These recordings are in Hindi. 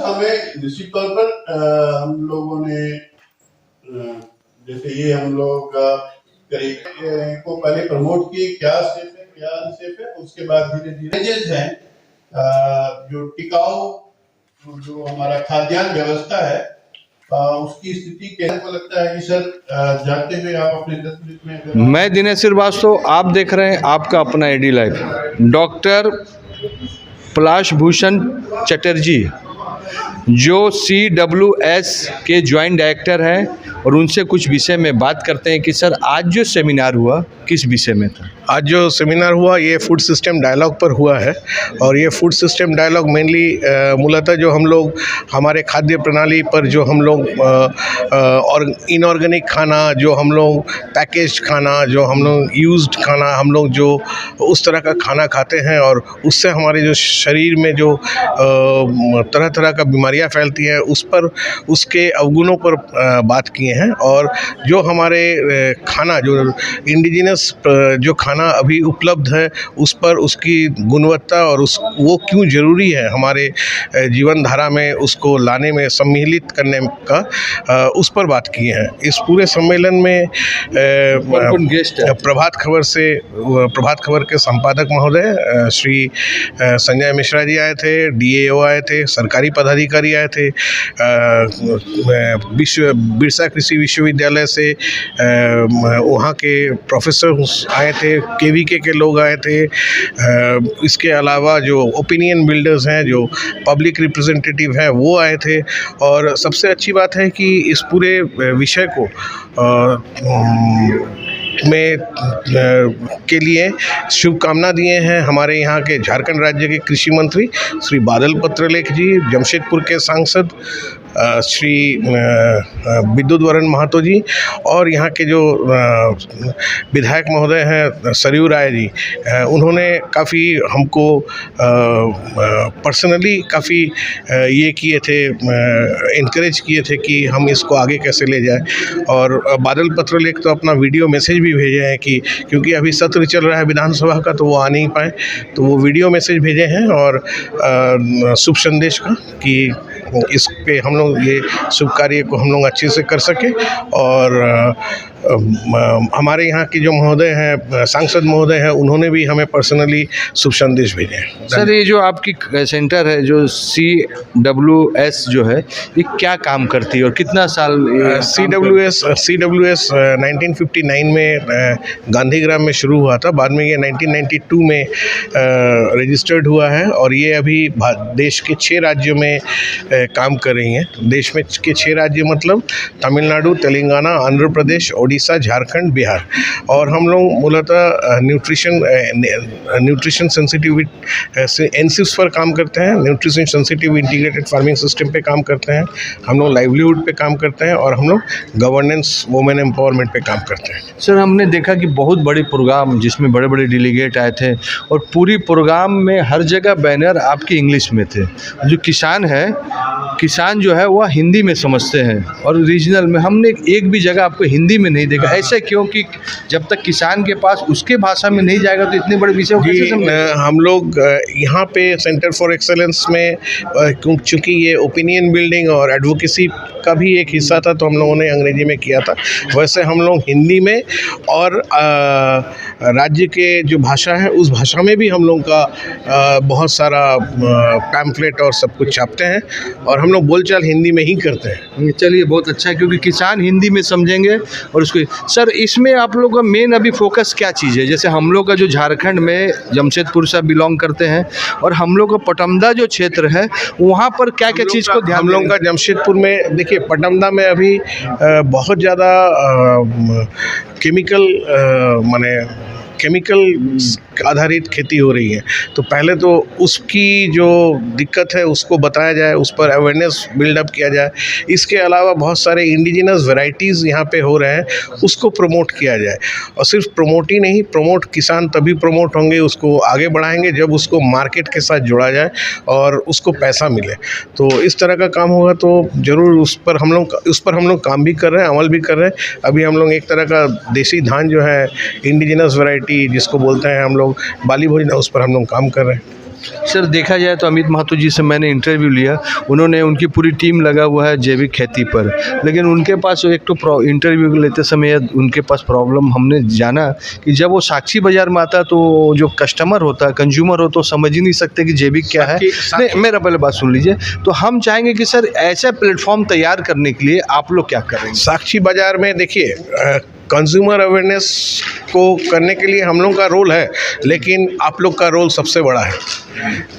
हमें निश्चित तौर पर हम लोगों ने जैसे ये हम लोग करीब को पहले प्रमोट किए, क्या सेफ है क्या अनसेफ है, उसके बाद धीरे धीरे हैं जो टिकाऊ जो हमारा खाद्यान्न व्यवस्था है उसकी स्थिति कैसे को लगता है कि सर जाते हुए आप अपने 10 मिनट में। मैं दिनेश श्रीवास्तव, आप देख रहे हैं आपका अपना एडी लाइफ। डॉक्टर पलाश भूषण चटर्जी जो CWS के ज्वाइंट डायरेक्टर हैं और उनसे कुछ विषय में बात करते हैं कि सर आज जो सेमिनार हुआ किस विषय में था। आज जो सेमिनार हुआ ये फूड सिस्टम डायलॉग पर हुआ है और ये फूड सिस्टम डायलॉग मेनली मूलतः जो हम लोग हमारे खाद्य प्रणाली पर जो हम लोग और इनऑर्गेनिक खाना, जो हम लोग पैकेज खाना, जो हम लोग यूज्ड खाना, हम लोग जो उस तरह का खाना खाते हैं और उससे हमारे जो शरीर में जो तरह तरह का बीमारियां फैलती हैं उस पर, उसके अवगुणों पर बात किए हैं। और जो हमारे खाना जो इंडिजिनस जो खाना अभी उपलब्ध है उस पर उसकी गुणवत्ता और वो क्यों ज़रूरी है हमारे जीवन धारा में, उसको लाने में, सम्मिलित करने का उस पर बात किए हैं। इस पूरे सम्मेलन में प्रभात खबर के संपादक महोदय श्री संजय मिश्रा जी आए थे, DAO आए थे, सरकारी पदाधिकारी आए थे, बिरसा कृषि विश्वविद्यालय से वहाँ के प्रोफेसर आए थे, KVK के लोग आए थे। इसके अलावा जो ओपिनियन बिल्डर्स हैं, जो पब्लिक रिप्रेजेंटेटिव हैं वो आए थे। और सबसे अच्छी बात है कि इस पूरे विषय को के लिए शुभकामना दिए हैं हमारे यहाँ के झारखंड राज्य के कृषि मंत्री श्री बादल पत्रलेख जी, जमशेदपुर के सांसद श्री विद्युत वरण महतो जी और यहाँ के जो विधायक महोदय हैं सरयू राय जी, उन्होंने काफ़ी हमको पर्सनली काफ़ी ये किए थे, इनकरेज किए थे कि हम इसको आगे कैसे ले जाएं। और बादल पत्रलेख तो अपना वीडियो मैसेज भी भेजे हैं कि क्योंकि अभी सत्र चल रहा है विधानसभा का तो वो आ नहीं पाए, तो वो वीडियो मैसेज भेजे हैं और शुभ संदेश का कि इस पे हम लोग ये शुभ कार्य को हम लोग अच्छे से कर सकें। और हमारे यहाँ के जो महोदय हैं, सांसद महोदय हैं, उन्होंने भी हमें पर्सनली शुभ संदेश भेजे हैं। सर ये जो आपकी सेंटर है जो CWS जो है ये क्या काम करती है और कितना साल? CWS 1959 में गांधीग्राम में शुरू हुआ था, बाद में ये 1992 में रजिस्टर्ड हुआ है और ये अभी देश के 6 राज्यों में काम कर रही हैं। देश में के 6 राज्य मतलब तमिलनाडु, तेलंगाना, आंध्र प्रदेश, ओडिशा, झारखंड, बिहार। और हम लोग मूलतः न्यूट्रिशन सेंसिटिव NSIFs पर काम करते हैं, nutrition sensitive integrated farming system पे काम करते हैं, हम लोग लाइवलीहुड पे काम करते हैं और हम लोग गवर्नेंस, वुमेन एम्पावरमेंट पे काम करते हैं। सर हमने देखा कि बहुत बड़ी प्रोग्राम जिसमें बड़े बड़े डेलीगेट आए थे और पूरी प्रोग्राम में हर जगह बैनर आपके इंग्लिश में थे। जो किसान जो है वह हिंदी में समझते हैं और रीजनल में हमने एक भी जगह आपको हिंदी में नहीं देखा। ऐसा क्योंकि जब तक किसान के पास उसके भाषा में नहीं जाएगा तो इतने बड़े विषय कैसे समझेंगे? हम लोग यहाँ पे सेंटर फॉर एक्सेलेंस में चूँकि ये ओपिनियन बिल्डिंग और एडवोकेसी का भी एक हिस्सा था तो हम लोगों ने अंग्रेजी में किया था। वैसे हम लोग हिंदी में और राज्य के जो भाषा है उस भाषा में भी हम लोग का बहुत सारा पैम्फलेट और सब कुछ छापते हैं और हम लोग बोलचाल हिंदी में ही करते हैं। चलिए बहुत अच्छा है क्योंकि किसान हिंदी में समझेंगे और उसको। सर इसमें आप लोग का मेन अभी फोकस क्या चीज़ है? जैसे हम लोग का जो झारखंड में जमशेदपुर से बिलोंग करते हैं और हम लोग का पटमदा जो क्षेत्र है वहाँ पर क्या क्या चीज़ को ध्यान? हम लोग का जमशेदपुर में देखिए, पटमदा में अभी बहुत ज़्यादा केमिकल आधारित खेती हो रही है, तो पहले तो उसकी जो दिक्कत है उसको बताया जाए, उस पर अवेयरनेस बिल्डअप किया जाए। इसके अलावा बहुत सारे इंडिजिनस वैरायटीज़ यहाँ पे हो रहे हैं, उसको प्रमोट किया जाए। और सिर्फ प्रमोट ही नहीं, किसान तभी प्रमोट होंगे, उसको आगे बढ़ाएंगे जब उसको मार्केट के साथ जोड़ा जाए और उसको पैसा मिले। तो इस तरह का काम होगा तो ज़रूर उस पर हम लोग काम भी कर रहे हैं, अमल भी कर रहे हैं। अभी हम लोग एक तरह का देसी धान जो है इंडिजिनस वैरायटी जिसको बोलते हैं हम लोग बाली भोजना, उस पर हम लोग काम कर रहे हैं। सर देखा जाए तो अमित महतो जी से मैंने इंटरव्यू लिया, उन्होंने उनकी पूरी टीम लगा हुआ है जैविक खेती पर, लेकिन उनके पास एक तो इंटरव्यू लेते समय उनके पास प्रॉब्लम हमने जाना कि जब वो साक्षी बाज़ार में आता तो जो कस्टमर होता है, कंज्यूमर हो, तो समझ ही नहीं सकते कि जैविक क्या है। नहीं, मेरा पहले बात सुन लीजिए। तो हम चाहेंगे कि सर ऐसा प्लेटफॉर्म तैयार करने के लिए आप लोग क्या करेंगे? साक्षी बाज़ार में देखिए, कंज्यूमर अवेयरनेस को करने के लिए हम लोग का रोल है, लेकिन आप लोग का रोल सबसे बड़ा है।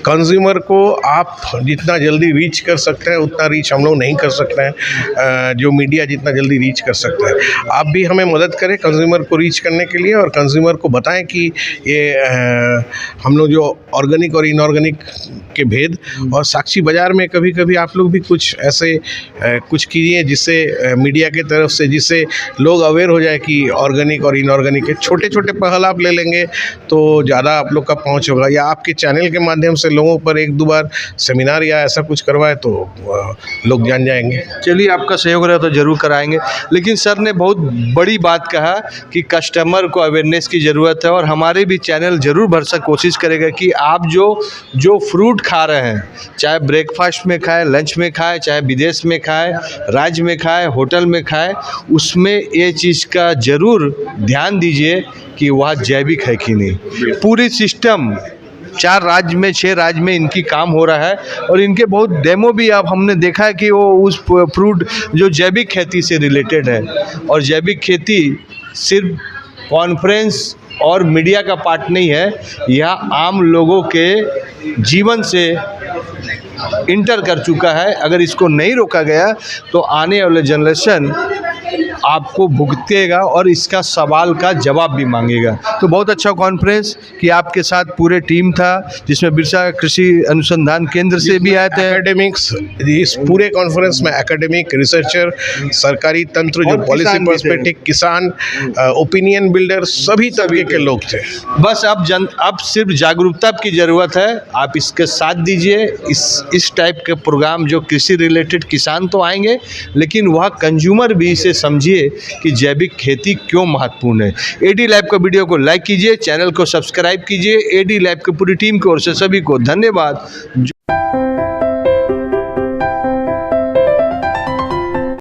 कंज्यूमर को आप जितना जल्दी रीच कर सकते हैं उतना रीच हम लोग नहीं कर सकते हैं, जो मीडिया जितना जल्दी रीच कर सकता है। आप भी हमें मदद करें कंज्यूमर को रीच करने के लिए, और कंज्यूमर को बताएं कि ये हम लोग जो ऑर्गेनिक और इनऑर्गेनिक के भेद, और साक्षी बाज़ार में कभी कभी आप लोग भी कुछ ऐसे कुछ कीजिए जिससे मीडिया की तरफ से, जिससे लोग अवेयर हो जाए कि ऑर्गेनिक और इनऑर्गेनिक के छोटे छोटे पहल आप ले लेंगे तो ज़्यादा आप लोग का पहुंच होगा। या आपके चैनल के माध्यम से लोगों पर एक दो बार सेमिनार या ऐसा कुछ करवाए तो लोग जान जाएंगे। चलिए, आपका सहयोग रहा तो ज़रूर कराएंगे। लेकिन सर ने बहुत बड़ी बात कहा कि कस्टमर को अवेयरनेस की ज़रूरत है, और हमारे भी चैनल ज़रूर भरसक कोशिश करेगा कि आप जो फ्रूट खा रहे हैं, चाहे ब्रेकफास्ट में खाएं, लंच में खाएं, चाहे विदेश में खाएं, राज्य में खाएं, होटल में खाएं, उसमें ये चीज़ का ज़रूर ध्यान दीजिए कि वह जैविक है कि नहीं। पूरी सिस्टम 4 राज्य में 6 राज्य में इनकी काम हो रहा है, और इनके बहुत डेमो भी अब हमने देखा है कि वो उस फ्रूट जो जैविक खेती से रिलेटेड है। और जैविक खेती सिर्फ कॉन्फ्रेंस और मीडिया का पार्ट नहीं है, यह आम लोगों के जीवन से इंटर कर चुका है। अगर इसको नहीं रोका गया तो आने वाले जनरेशन आपको भुगतेगा और इसका सवाल का जवाब भी मांगेगा। तो बहुत अच्छा कॉन्फ्रेंस कि आपके साथ पूरे टीम था, जिसमें बिरसा कृषि अनुसंधान केंद्र से भी आए थे। एकेडमिक्स, इस पूरे कॉन्फ्रेंस में एकेडमिक, रिसर्चर, सरकारी तंत्र, जो और पॉलिसी किसान भी थे। पर्सपेक्टिव, किसान, ओपिनियन बिल्डर, सभी तबके के लोग थे। बस अब सिर्फ जागरूकता की ज़रूरत है। आप इसके साथ दीजिए। इस टाइप के प्रोग्राम जो कृषि रिलेटेड, किसान तो आएंगे लेकिन वह कंज्यूमर भी इसे समझिए कि जैविक खेती क्यों महत्वपूर्ण है। एडी लैब का वीडियो को लाइक कीजिए, चैनल को सब्सक्राइब कीजिए। एडी लैब की पूरी टीम की ओर से सभी को धन्यवाद।